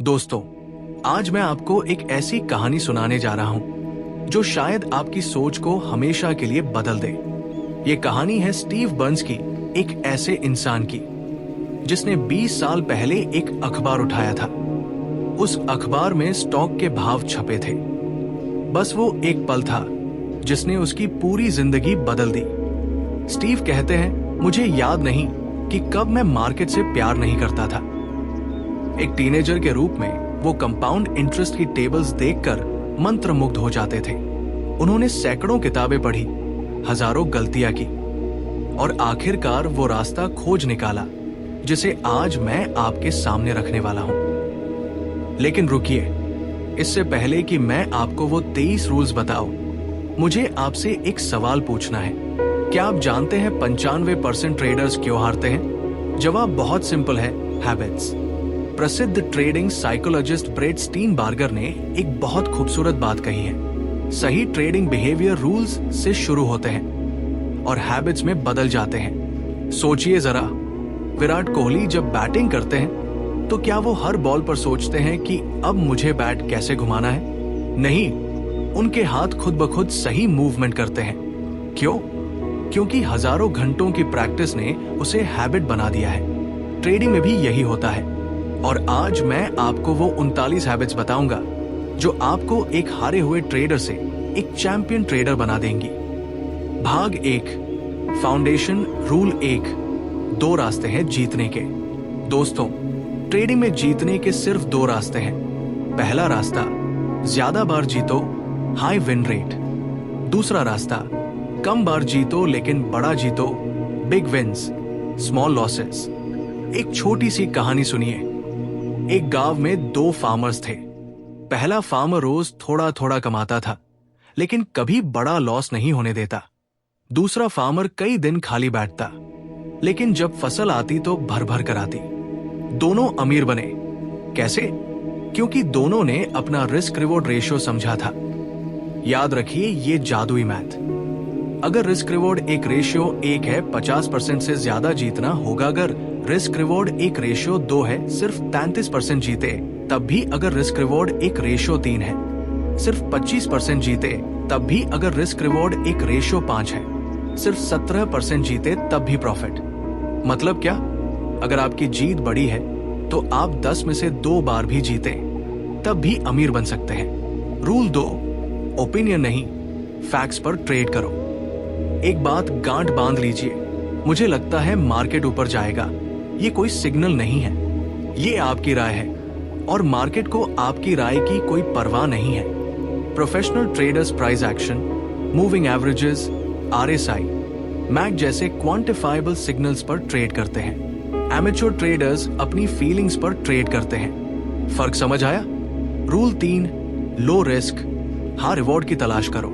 दोस्तों, आज मैं आपको एक ऐसी कहानी सुनाने जा रहा हूं जो शायद आपकी सोच को हमेशा के लिए बदल दे। ये कहानी है स्टीव बर्न्स की, एक ऐसे इंसान की जिसने 20 साल पहले एक अखबार उठाया था। उस अखबार में स्टॉक के भाव छपे थे। बस वो एक पल था जिसने उसकी पूरी जिंदगी बदल दी। स्टीव कहते हैं, मुझे याद नहीं कि कब मैं मार्केट से प्यार नहीं करता था। एक टीनेजर के रूप में वो कंपाउंड इंटरेस्ट की टेबल्स देखकर मंत्रमुग्ध हो जाते थे। उन्होंने सैकड़ों किताबें पढ़ी, हजारों गलतियां की और आखिरकार वो रास्ता खोज निकाला जिसे आज मैं आपके सामने रखने वाला हूं। लेकिन रुकिए, इससे पहले कि मैं आपको वो 23 रूल्स बताऊं, मुझे आपसे एक सवाल पूछना है। क्या आप जानते हैं 95% ट्रेडर्स क्यों हारते हैं? जवाब बहुत सिंपल है, हैबिट्स। प्रसिद्ध ट्रेडिंग साइकोलॉजिस्ट ब्रेट स्टीनबार्गर ने एक बहुत खूबसूरत बात कही है। सही ट्रेडिंग बिहेवियर रूल्स से शुरू होते हैं और हैबिट्स में बदल जाते हैं। सोचिए जरा, विराट कोहली जब बैटिंग करते हैं तो क्या वो हर बॉल पर सोचते हैं कि अब मुझे बैट कैसे घुमाना है? नहीं, उनके हाथ खुद ब खुद सही मूवमेंट करते हैं। क्यों? क्योंकि हजारों घंटों की प्रैक्टिस ने उसे हैबिट बना दिया है। ट्रेडिंग में भी यही होता है। और आज मैं आपको वो 39 हैबिट्स बताऊंगा जो आपको एक हारे हुए ट्रेडर से एक चैंपियन ट्रेडर बना देंगी। भाग 1, फाउंडेशन रूल 1, 2 रास्ते हैं जीतने के। दोस्तों, ट्रेडिंग में जीतने के सिर्फ 2 रास्ते हैं। पहला रास्ता, ज्यादा बार जीतो, हाई विन रेट। दूसरा रास्ता, कम बार जीतो लेकिन बड़ा जीतो, बिग विन्स, स्मॉल लॉसेस। एक छोटी सी कहानी सुनिए। एक गांव में 2 फार्मर्स थे। पहला फार्मर रोज थोड़ा थोड़ा कमाता था, लेकिन कभी बड़ा लॉस नहीं होने देता। दूसरा फार्मर कई दिन खाली बैठता, लेकिन जब फसल आती तो भर भर कर आती। दोनों अमीर बने। कैसे? क्योंकि दोनों ने अपना रिस्क रिवॉर्ड रेशियो समझा था। याद रखिए, ये जादुई मैथ। अगर रिस्क रिवॉर्ड एक रेशियो 1 है, 50% से ज्यादा जीतना होगा। अगर रिस्क रिवॉर्ड एक रेशियो 2 है, सिर्फ 33% जीते। तब भी अगर रिस्क रिवॉर्ड एक रेशियो 3 है, सिर्फ 25% जीते। तब भी अगर रिस्क रिवॉर्ड एक रेशियो 5 है, सिर्फ 17% जीते। तब भी प्रॉफिट। मतलब क्या? अगर आपकी जीत बड़ी है तो आप 10 में से 2 बार भी जीते, तब भी अमीर बन सकते हैं। रूल 2, ओपिनियन नहीं, फैक्ट्स पर ट्रेड करो। एक बात गांठ बांध लीजिए, मुझे लगता है मार्केट ऊपर जाएगा। ये कोई सिग्नल नहीं है, ये आपकी राय है और मार्केट को आपकी राय की कोई परवाह नहीं है। Professional traders price action, moving averages, RSI, Mac जैसे क्वांटिफाइबल सिग्नल्स पर ट्रेड करते हैं। एमेच्योर ट्रेडर्स अपनी फीलिंग्स पर ट्रेड करते हैं। फर्क समझ आया? Rule 3, low risk, high reward की तलाश करो।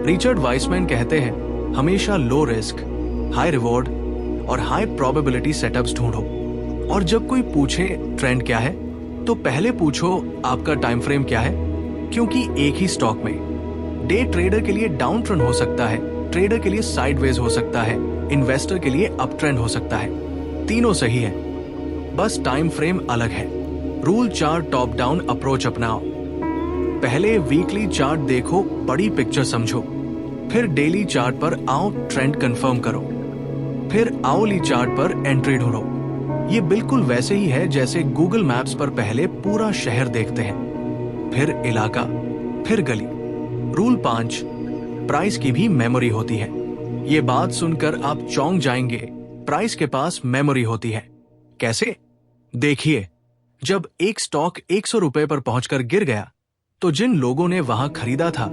रिचर्ड वाइसमैन कहते हैं, हमेशा लो रिस्क, हाई रिवॉर्ड और हाई प्रोबेबिलिटी सेटअप्स ढूंढो। और जब कोई पूछे ट्रेंड क्या है, तो पहले पूछो आपका टाइम फ्रेम क्या है। क्योंकि एक ही स्टॉक में डे ट्रेडर के लिए डाउन ट्रेंड हो सकता है, ट्रेडर के लिए साइडवेज हो सकता है, इन्वेस्टर के लिए अप ट्रेंड हो सकता है। तीनों सही है, बस टाइम फ्रेम अलग है। रूल 4, टॉप डाउन अप्रोच अपनाओ। पहले वीकली चार्ट देखो, बड़ी पिक्चर समझो। फिर डेली चार्ट पर आओ, ट्रेंड कंफर्म करो। फिर आवली चार्ट पर एंट्री ढूंढो। ये बिल्कुल वैसे ही है जैसे गूगल मैप्स पर पहले पूरा शहर देखते हैं, फिर इलाका, फिर गली। रूल 5, प्राइस की भी मेमोरी होती है। ये बात सुनकर आप चौंक जाएंगे, प्राइस के पास मेमोरी होती है। कैसे? देखिए, जब एक स्टॉक 100 रुपए पर पहुंचकर गिर गया, तो जिन लोगों ने वहां खरीदा था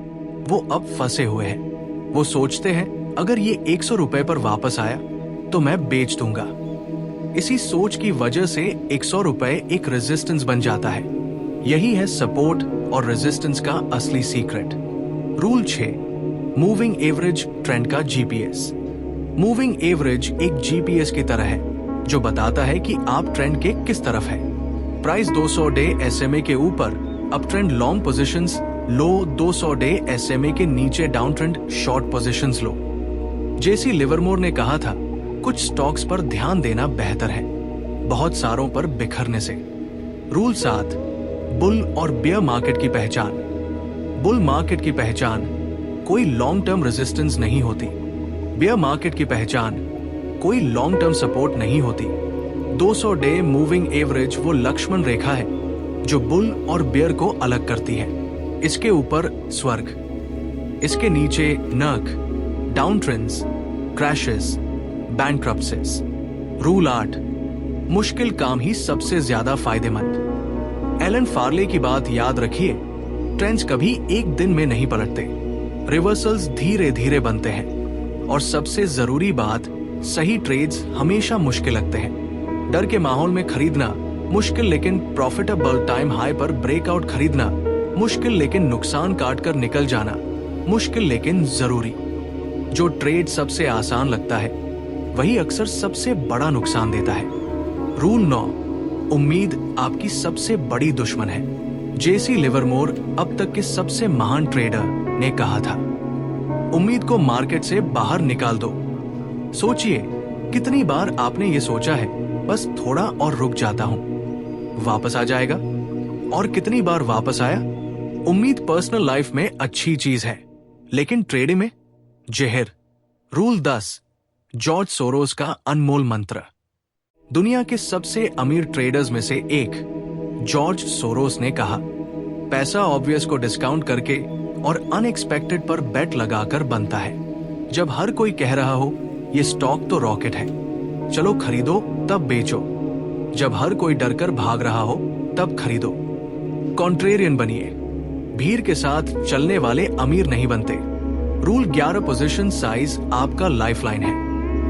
वो अब फंसे हुए हैं। वो सोचते हैं, अगर ये 100 रुपए पर वापस आया तो मैं बेच दूंगा। इसी सोच की वजह से 100 रुपए एक रेजिस्टेंस बन जाता है। यही है सपोर्ट और रेजिस्टेंस का असली secret. Rule 6, moving average trend का जीपीएस। मूविंग एवरेज एक जीपीएस की तरह है जो बताता है कि आप ट्रेंड के किस तरफ है। प्राइस 200 डे एसएमए के ऊपर अप ट्रेंड लॉन्ग पोजीशंस लो, 200 डे एसएमए के नीचे डाउन ट्रेंड शॉर्ट पोजीशंस लो। जेसी लिवरमोर ने कहा था, कुछ स्टॉक्स पर ध्यान देना बेहतर है, बहुत सारों पर बिखरने से। रूल 7, बुल और बेयर मार्केट की पहचान। बुल मार्केट की पहचान, कोई लॉन्ग टर्म रेजिस्टेंस नहीं होती। बेयर मार्केट की पहचान, कोई लॉन्ग टर्म सपोर्ट नहीं होती। 200 डे मूविंग एवरेज वो लक्ष्मण रेखा है जो बुल और बेयर को अलग करती है। इसके ऊपर स्वर्ग, इसके नीचे नर्क, डाउन ट्रेंड्स, क्रैशेस, बैंक्रप्सीज। रूल 8, मुश्किल काम ही सबसे ज्यादा फायदेमंद। एलन फार्ले की बात याद रखिए, ट्रेंड्स कभी एक दिन में नहीं पलटते, रिवर्सल्स धीरे धीरे बनते हैं। और सबसे जरूरी बात, सही ट्रेड्स हमेशा मुश्किल लगते हैं। डर के माहौल में खरीदना मुश्किल, लेकिन प्रॉफिटेबल टाइम हाई पर ब्रेकआउट खरीदना मुश्किल, लेकिन नुकसान काट कर निकल जाना मुश्किल लेकिन जरूरी। जो ट्रेड सबसे आसान लगता है वही अक्सर सबसे बड़ा नुकसान देता है। रूल 9, उम्मीद आपकी सबसे बड़ी दुश्मन है। जेसी लिवरमोर अब तक के सबसे महान ट्रेडर ने कहा था, उम्मीद को मार्केट से बाहर निकाल दो। सोचिए, कितनी बार आपने ये सोचा है, बस थोड़ा और रुक जाता हूं, वापस आ जाएगा। और कितनी बार वापस आया। उम्मीद पर्सनल लाइफ में अच्छी चीज है, लेकिन ट्रेडिंग में जहर। रूल 10, जॉर्ज सोरोस का अनमोल मंत्र। दुनिया के सबसे अमीर ट्रेडर्स में से एक जॉर्ज सोरोस ने कहा, पैसा ऑब्वियस को डिस्काउंट करके और अनएक्सपेक्टेड पर बेट लगाकर बनता है। जब हर कोई कह रहा हो ये स्टॉक तो रॉकेट है, चलो खरीदो, तब बेचो। जब हर कोई डरकर भाग रहा हो तब खरीदो। कॉन्ट्रेरियन बनिए, भीड़ के साथ चलने वाले अमीर नहीं बनते। रूल 11, पोजीशन साइज आपका लाइफलाइन है।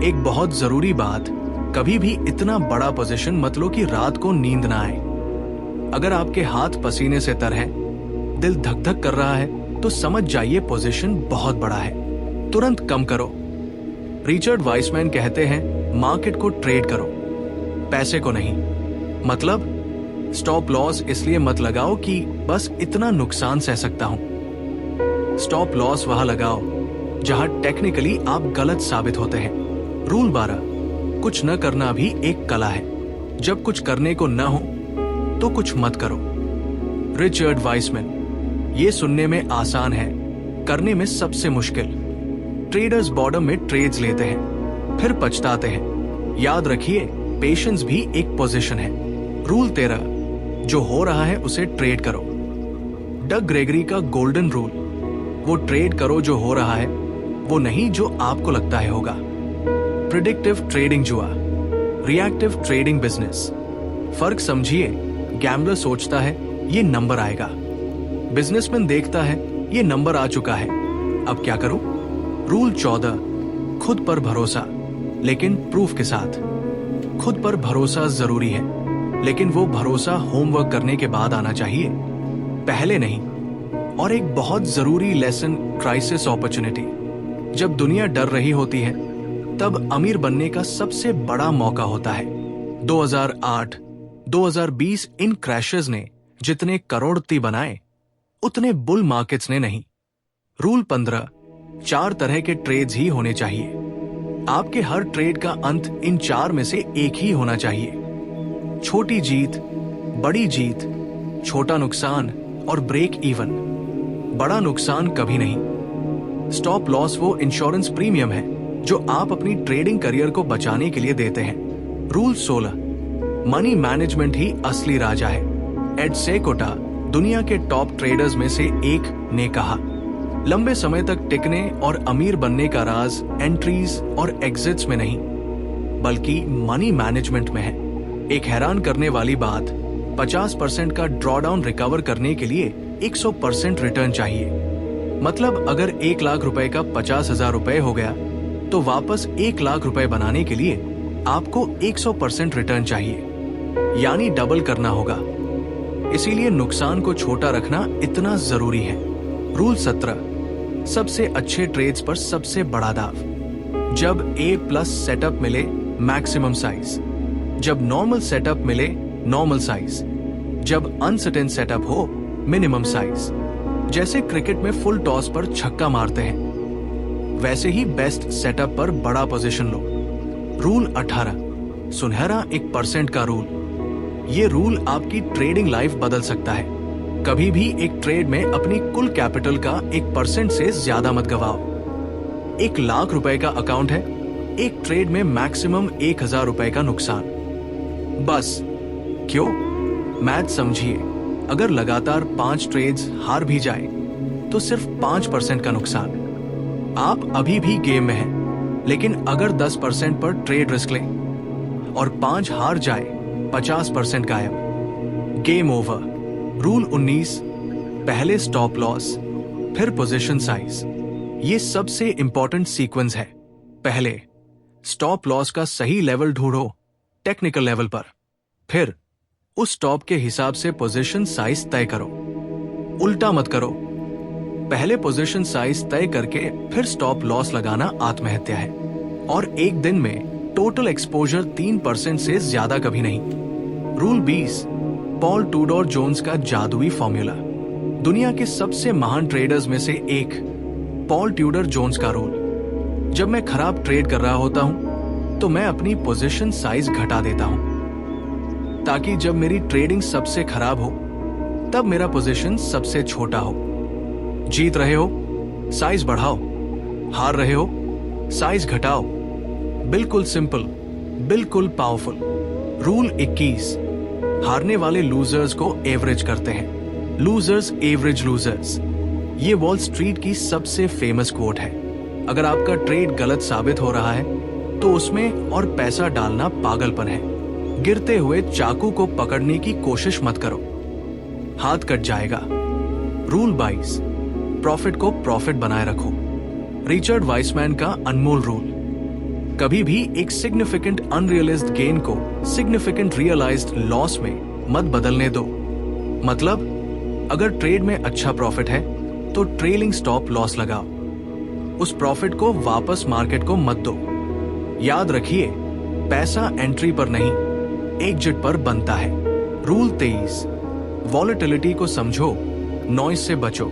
एक बहुत जरूरी बात, कभी भी इतना बड़ा पोजीशन मत लो कि रात को नींद ना आए। अगर आपके हाथ पसीने से तर है, दिल धक धक कर रहा है, तो समझ जाइए पोजीशन बहुत बड़ा है, तुरंत कम करो। रिचर्ड वाइसमैन कहते हैं, मार्केट को ट्रेड करो, पैसे को नहीं। मतलब स्टॉप लॉस इसलिए मत लगाओ कि बस इतना नुकसान सह सकता हूं। स्टॉप लॉस वहां लगाओ जहां टेक्निकली आप गलत साबित होते हैं। रूल 12, कुछ न करना भी एक कला है। जब कुछ करने को न हो तो कुछ मत करो। Richard Wiseman. ये सुनने में आसान है, करने में सबसे मुश्किल। ट्रेडर्स बॉटम में ट्रेड्स लेते हैं, फिर पछताते हैं। याद रखिए, पेशेंस भी एक पोजीशन है। रूल 13, जो हो रहा है उसे ट्रेड करो। डग ग्रेगरी का गोल्डन रूल, वो ट्रेड करो जो हो रहा है, वो नहीं जो आपको लगता है होगा। प्रिडिक्टिव ट्रेडिंग जुआ, रिएक्टिव ट्रेडिंग बिजनेस। फर्क समझिए, गैम्बलर सोचता है ये नंबर आएगा, बिजनेसमैन देखता है ये नंबर आ चुका है, अब क्या करूं। रूल 14, खुद पर भरोसा, लेकिन प्रूफ के साथ। खुद पर भरोसा जरूरी है, लेकिन वो भरोसा होमवर्क करने के बाद आना चाहिए, पहले नहीं। और एक बहुत जरूरी लेसन, क्राइसिस अपॉर्चुनिटी। जब दुनिया डर रही होती है तब अमीर बनने का सबसे बड़ा मौका होता है। 2008, 2020 इन क्रैशेस ने जितने करोड़पति बनाए, उतने बुल मार्केट्स ने नहीं। रूल 15, 4 तरह के ट्रेड्स ही होने चाहिए। आपके हर ट्रेड का अंत इन 4 में से एक ही होना चाहिए। छोटी जीत, बड़ी जीत, छोटा नुकसान और ब्रेक इवन। बड़ा नुकसान कभी नहीं। स्टॉप लॉस वो इंश्योरेंस प्रीमियम है जो आप अपनी ट्रेडिंग करियर को बचाने के लिए देते हैं। रूल 16, मनी मैनेजमेंट ही असली राजा है। एड सेकोटा, दुनिया के टॉप ट्रेडर्स में से एक, ने कहा, लंबे समय तक टिकने और अमीर बनने का राज एंट्रीज और एग्जिट्स में नहीं, बल्कि मनी मैनेजमेंट में है। एक हैरान करने वाली बात, 50% का ड्रॉडाउन रिकवर करने के लिए 100% रिटर्न चाहिए। मतलब अगर 1 लाख रुपए का 50,000 रुपए हो गया, तो वापस 1 लाख रुपए बनाने के लिए आपको 100% रिटर्न चाहिए, यानी डबल करना होगा। इसीलिए नुकसान को छोटा रखना इतना जरूरी है। रूल 17, सबसे अच्छे ट्रेड्स पर सबसे बड़ा दाव। जब A+ सेटअप मिले, मैक्सिमम साइज। जब नॉर्मल सेटअप मिले, नॉर्मल साइज। जब अनसर्टेन सेटअप हो, मिनिमम साइज। जैसे क्रिकेट में फुल टॉस पर छक्का मारते हैं, वैसे ही बेस्ट सेटअप पर बड़ा पोजीशन लो। रूल 18, सुनहरा 1% का रूल। ये रूल आपकी ट्रेडिंग लाइफ बदल सकता है। कभी भी एक ट्रेड में अपनी कुल कैपिटल का 1% से ज्यादा मत गवाओ। 1,00,000 रुपए का अकाउंट है, एक ट्रेड में मैक्सिमम 1,000 रुपए का नुकसान। बस क्यों? मैथ समझिए, अगर लगातार 5 ट्रेड्स हार भी जाए तो सिर्फ 5% का नुकसान। आप अभी भी गेम में हैं, लेकिन अगर 10% पर ट्रेड रिस्क लें और 5 हार जाए, 50% गायब। Game over. रूल 19, पहले स्टॉप लॉस फिर पोजीशन साइज। ये सबसे इंपॉर्टेंट सीक्वेंस है। पहले स्टॉप लॉस का सही लेवल ढूंढो टेक्निकल लेवल पर, फिर उस स्टॉप के हिसाब से पोजीशन साइज तय करो। उल्टा मत करो, पहले पोजीशन साइज तय करके फिर स्टॉप लॉस लगाना आत्महत्या है। और एक दिन में टोटल एक्सपोजर 3% से ज्यादा कभी नहीं। रूल 20, पॉल टूडोर जोन्स का जादुई फॉर्मूला। दुनिया के सबसे महान ट्रेडर्स में से एक पॉल ट्यूडर जोन्स का रूल। जब मैं खराब ट्रेड कर रहा होता हूं तो मैं अपनी पोजीशन साइज घटा देता हूं, ताकि जब मेरी ट्रेडिंग सबसे खराब हो तब मेरा पोजीशन सबसे छोटा हो। जीत रहे हो, साइज बढ़ाओ, हार रहे हो, साइज घटाओ। बिल्कुल सिंपल, बिल्कुल पावरफुल। रूल 21, हारने वाले लूजर्स को एवरेज करते हैं। लूजर्स एवरेज लूजर्स, ये वॉल स्ट्रीट की सबसे फेमस कोट है। अगर आपका ट्रेड गलत साबित हो रहा है तो उसमें और पैसा डालना पागलपन है। गिरते हुए चाकू को पकड़ने की कोशिश मत करो, हाथ कट जाएगा। रूल 22, प्रॉफिट को प्रॉफिट बनाए रखो। रिचर्ड वाइसमैन का अनमोल रूल। कभी भी एक सिग्निफिकेंट अनरियलाइज्ड गेन को सिग्निफिकेंट रियलाइज्ड लॉस में मत बदलने दो। मतलब, अगर ट्रेड में अच्छा प्रॉफिट है तो ट्रेलिंग स्टॉप लॉस लगाओ। उस प्रॉफिट को वापस मार्केट को मत दो। याद रखिए, पैसा एंट्री पर नहीं, एग्जिट पर बनता है। रूल 23, वॉलेटिलिटी को समझो, नॉइज से बचो।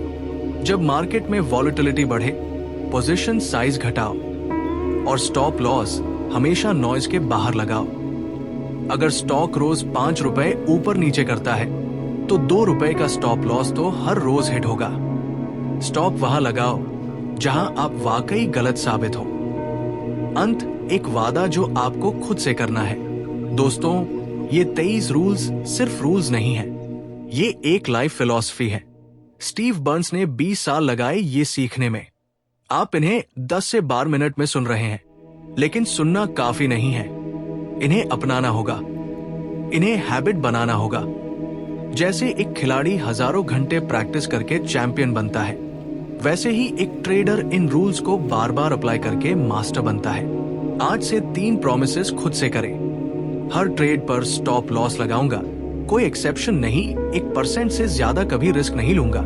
जब मार्केट में वॉलेटिलिटी बढ़े, पोजीशन साइज घटाओ और स्टॉप लॉस हमेशा नॉइज के बाहर लगाओ। अगर स्टॉक रोज 5 रुपए ऊपर नीचे करता है तो 2 रुपए का स्टॉप लॉस तो हर रोज हिट होगा। स्टॉप वहां लगाओ जहां आप वाकई गलत साबित हो। अंत, एक वादा जो आपको खुद से करना है। दोस्तों, ये 23 रूल्स सिर्फ रूल्स नहीं हैं, ये एक लाइफ फिलॉसफी है। स्टीव बर्न्स ने 20 साल लगाए ये सीखने में। आप इन्हें 10 से 12 मिनट में सुन रहे हैं, लेकिन सुनना काफी नहीं है। इन्हें अपनाना होगा, इन्हें हैबिट बनाना होगा। जैसे एक खिलाड़ी हजारों घंटे प्रैक्टिस करके चैंपियन बनता है, वैसे ही एक ट्रेडर इन रूल्स को बार बार अप्लाई करके मास्टर बनता है। आज से 3 प्रॉमिसेस खुद से करें। हर ट्रेड पर स्टॉप लॉस लगाऊंगा, कोई एक्सेप्शन नहीं, 1% से ज्यादा कभी रिस्क नहीं लूंगा,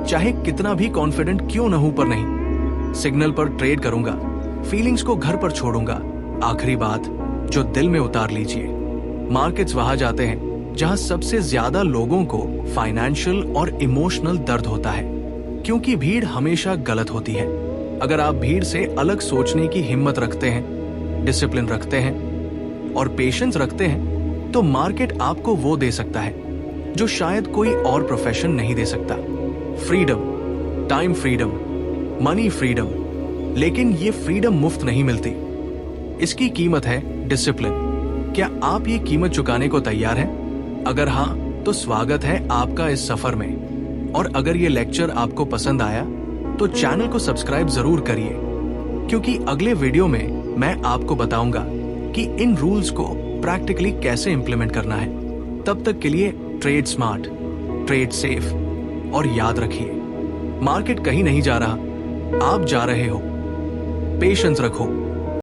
चाहे कितना भी कॉन्फिडेंट क्यों न हूं पर नहीं। सिग्नल पर ट्रेड करूंगा, फीलिंग्स को घर पर छोड़ूंगा। आखिरी बात जो दिल में उतार लीजिए, मार्केट्स वहां जाते हैं जहां सबसे ज्यादा लोगों को फाइनेंशियल और इमोशनल दर्द होता है, क्योंकि भीड़ हमेशा गलत होती है। अगर आप भीड़ से अलग सोचने की हिम्मत रखते हैं, डिसिप्लिन रखते हैं और पेशेंस रखते हैं, तो मार्केट आपको वो दे सकता है जो शायद कोई और प्रोफेशन नहीं दे सकता। Freedom, time freedom, money freedom. लेकिन ये फ्रीडम मुफ्त नहीं मिलती, इसकी कीमत है डिसिप्लिन। क्या आप ये कीमत चुकाने को तैयार हैं? अगर हाँ, तो स्वागत है आपका इस सफर में। और अगर ये लेक्चर आपको पसंद आया तो चैनल को सब्सक्राइब जरूर करिए, क्योंकि अगले वीडियो में मैं आपको बताऊंगा कि इन रूल्स को प्रैक्टिकली कैसे इंप्लीमेंट करना है। तब तक के लिए ट्रेड स्मार्ट, ट्रेड सेफ और याद रखिए, मार्केट कहीं नहीं जा रहा, आप जा रहे हो। पेशेंस रखो,